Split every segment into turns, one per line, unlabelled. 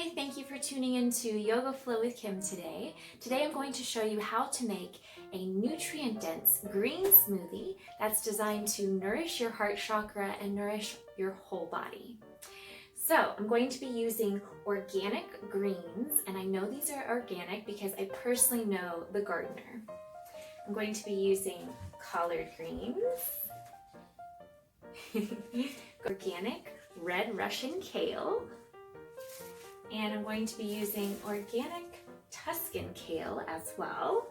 Hi, thank you for tuning in to Yoga Flow with Kim today. Today I'm going to show you how to make a nutrient-dense green smoothie that's designed to nourish your heart chakra and nourish your whole body. So I'm going to be using organic greens, and I know these are organic because I personally know the gardener. I'm going to be using collard greens, organic red Russian kale, and I'm going to be using organic Tuscan Kale as well,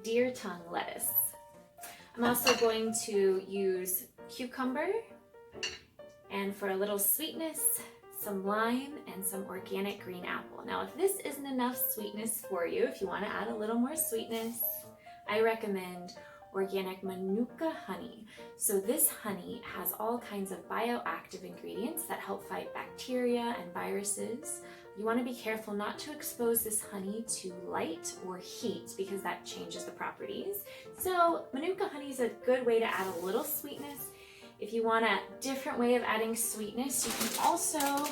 deer tongue lettuce. I'm also going to use cucumber, and for a little sweetness, some lime and some organic green apple. Now, if this isn't enough sweetness for you, if you want to add a little more sweetness, I recommend organic Manuka Honey. So this honey has all kinds of bioactive ingredients that help fight bacteria and viruses. You want to be careful not to expose this honey to light or heat because that changes the properties. So Manuka honey is a good way to add a little sweetness. If you want a different way of adding sweetness, you can also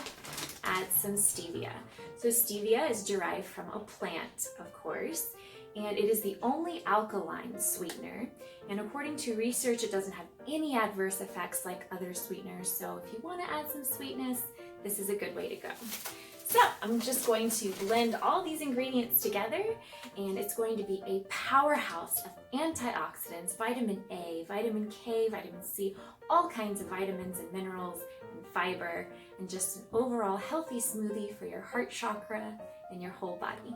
add some stevia. So stevia is derived from a plant, of course, and it is the only alkaline sweetener. And according to research, it doesn't have any adverse effects like other sweeteners. So if you want to add some sweetness, this is a good way to go. So I'm just going to blend all these ingredients together, and it's going to be a powerhouse of antioxidants, vitamin A, vitamin K, vitamin C, all kinds of vitamins and minerals and fiber, and just an overall healthy smoothie for your heart chakra and your whole body.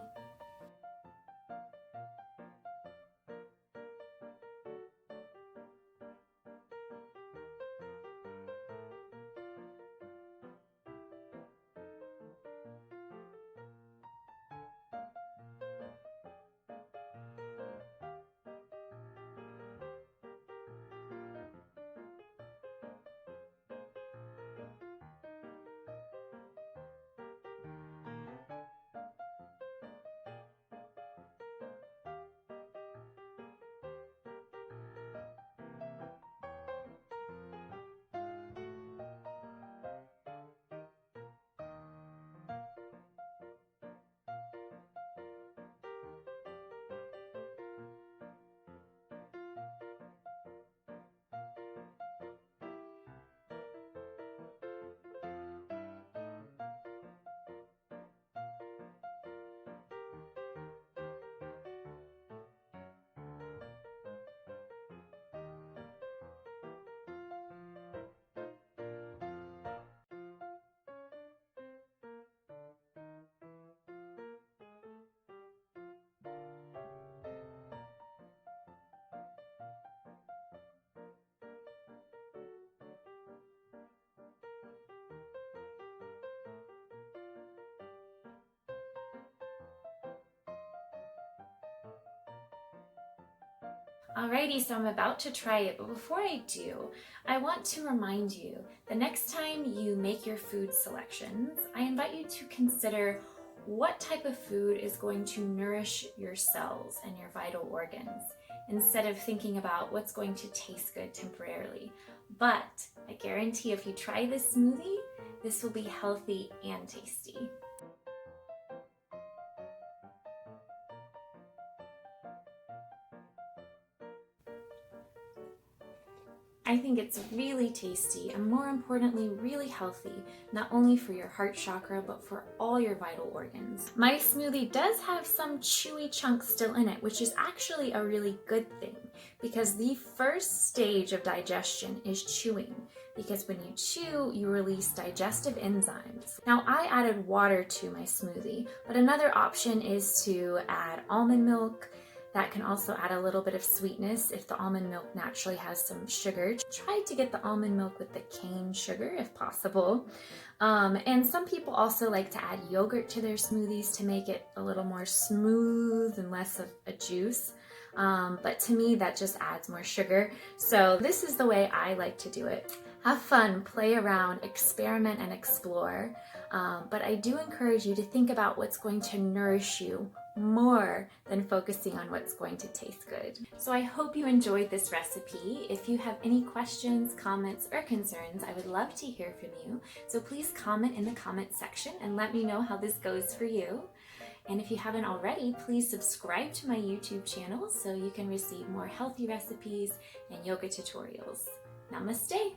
Alrighty, so I'm about to try it, but before I do, I want to remind you, the next time you make your food selections, I invite you to consider what type of food is going to nourish your cells and your vital organs, instead of thinking about what's going to taste good temporarily. But I guarantee if you try this smoothie, this will be healthy and tasty. I think it's really tasty and, more importantly, really healthy, not only for your heart chakra, but for all your vital organs. My smoothie does have some chewy chunks still in it, which is actually a really good thing, because the first stage of digestion is chewing, because when you chew, you release digestive enzymes. Now, I added water to my smoothie, but another option is to add almond milk. That can also add a little bit of sweetness if the almond milk naturally has some sugar. Try to get the almond milk with the cane sugar if possible. And some people also like to add yogurt to their smoothies to make it a little more smooth and less of a juice. But to me, that just adds more sugar. So this is the way I like to do it. Have fun, play around, experiment, and explore. But I do encourage you to think about what's going to nourish you more than focusing on what's going to taste good. So I hope you enjoyed this recipe. If you have any questions, comments, or concerns, I would love to hear from you. So please comment in the comment section and let me know how this goes for you. And if you haven't already, please subscribe to my YouTube channel so you can receive more healthy recipes and yoga tutorials. Namaste.